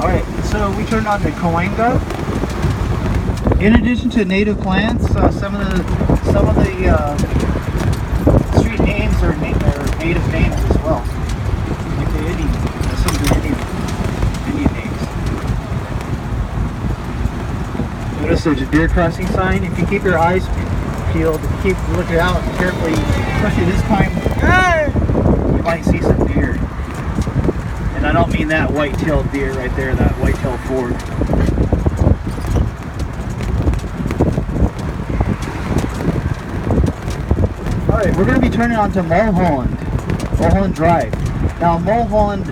Alright, so we turned on to Coanga. In addition to native plants, some of the street names are native names as well. Like the Indian, some of the Indian names. Notice there's a deer crossing sign. If you keep your eyes peeled, keep looking out carefully, especially this time, you might see some deer. And I don't mean that white-tailed deer right there, that white-tailed Ford. Alright, we're going to be turning on to Mulholland Drive. Now, Mulholland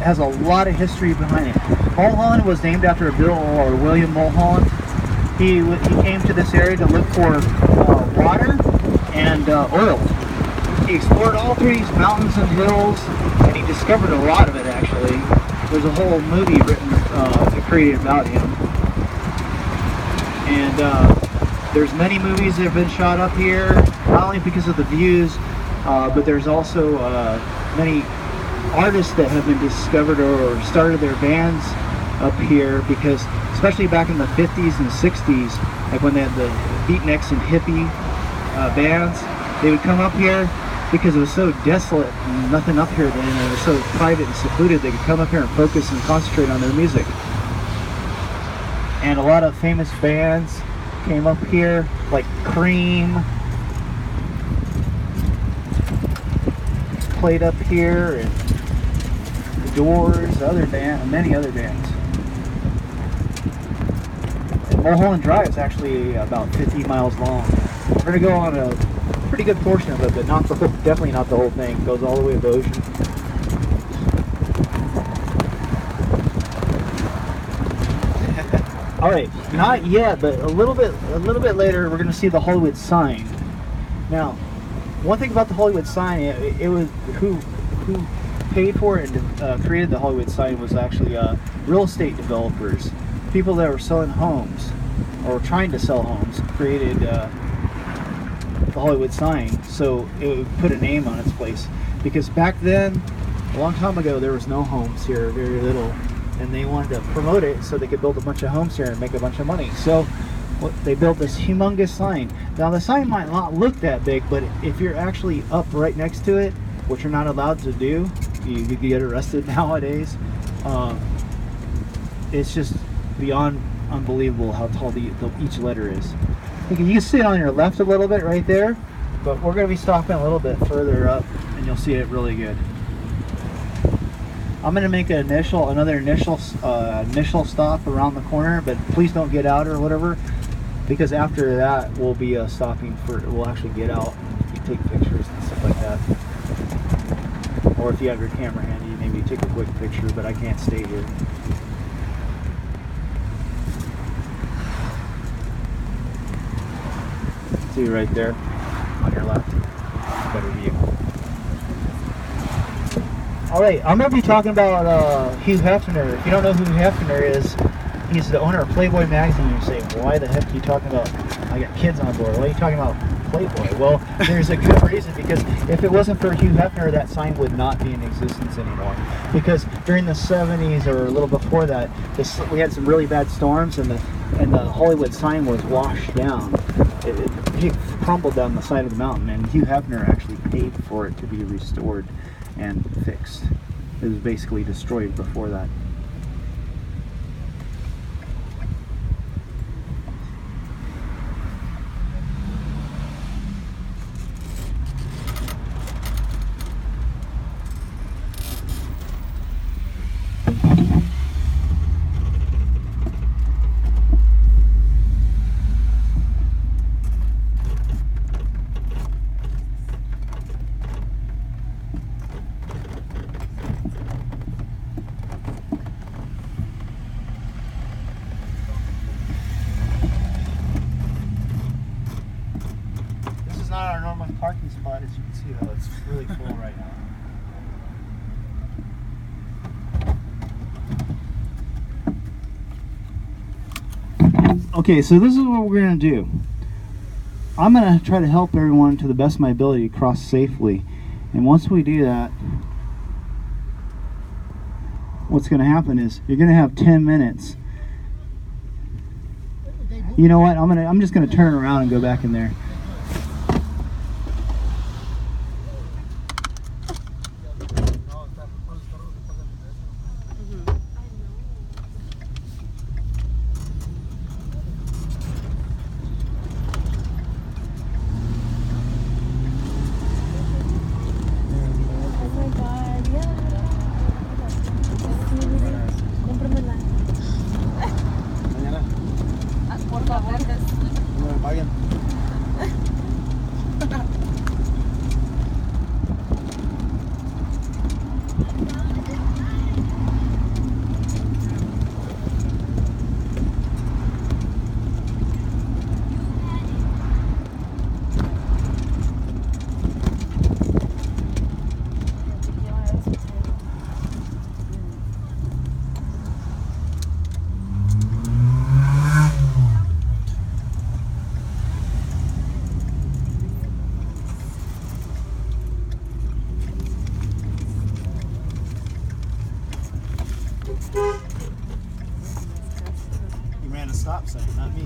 has a lot of history behind it. Mulholland was named after Bill or William Mulholland. He came to this area to look for water and oil. He explored all through these mountains and hills, and he discovered a lot of it, actually. There's a whole movie created about him. And there's many movies that have been shot up here, not only because of the views, but there's also many artists that have been discovered or started their bands up here, because especially back in the 50s and 60s, like when they had the beatniks and hippie bands, they would come up here because it was so desolate and nothing up here then, and it was so private and secluded. They could come up here and focus and concentrate on their music. And a lot of famous bands came up here, like Cream played up here, and The Doors, many other bands. And Mulholland Drive is actually about 50 miles long. We're going to go on a pretty good portion of it, but not the whole, definitely not the whole thing. It goes all the way to the ocean. All right, not yet, but a little bit later, we're going to see the Hollywood sign. Now, one thing about the Hollywood sign, it was who paid for it and created the Hollywood sign was actually real estate developers, people that were selling homes or trying to sell homes, created the Hollywood sign, so it would put a name on its place. Because back then, a long time ago, there was no homes here, very little. And they wanted to promote it so they could build a bunch of homes here and make a bunch of money. So they built this humongous sign. Now the sign might not look that big, but if you're actually up right next to it, which you're not allowed to do, you could get arrested nowadays. It's just beyond unbelievable how tall each letter is. You can see it on your left a little bit right there, but we're going to be stopping a little bit further up and you'll see it really good. I'm going to make another initial stop around the corner, but please don't get out or whatever, because after that we'll be stopping we'll actually get out and take pictures and stuff like that. Or if you have your camera handy, maybe take a quick picture, but I can't stay here. See right there on your left, better view. Alright, I'm going to be talking about Hugh Hefner. If you don't know who Hefner is, he's the owner of Playboy magazine. You say, why the heck are you talking about, I got kids on board, why are you talking about Playboy? Well, there's a good reason, because if it wasn't for Hugh Hefner, that sign would not be in existence anymore. Because during the 70s or a little before that, we had some really bad storms, and the Hollywood sign was washed down. It crumbled down the side of the mountain, and Hugh Hefner actually paid for it to be restored and fixed. It was basically destroyed before that. Not our normal parking spot, as you can see, though. It's really full right now. Okay, so this is what we're going to do. I'm going to try to help everyone to the best of my ability cross safely. And once we do that, what's going to happen is you're going to have 10 minutes. You know what? I'm just going to turn around and go back in there. You ran a stop sign, not me.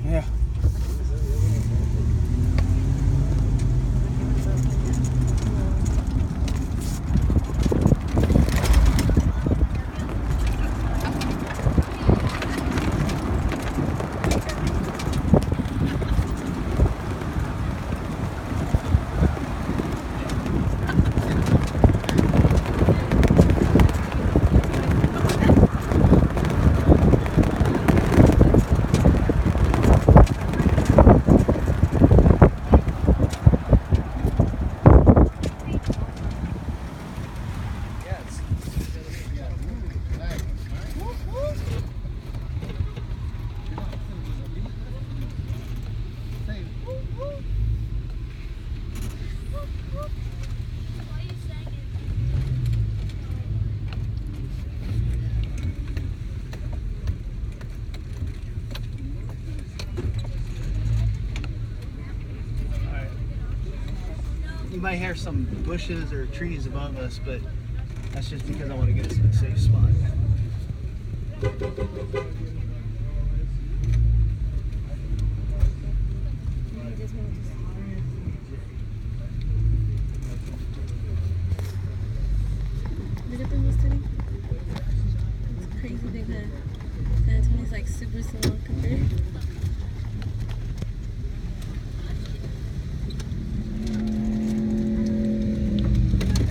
Yeah. You might hear some bushes or trees above us, but that's just because I want to get us in a safe spot. Look at them yesterday. It's crazy big, huh? San Antonio's like super small compared.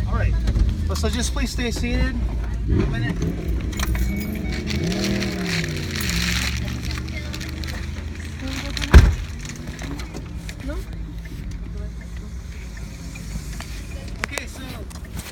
Alright, so just please stay seated for a minute. No?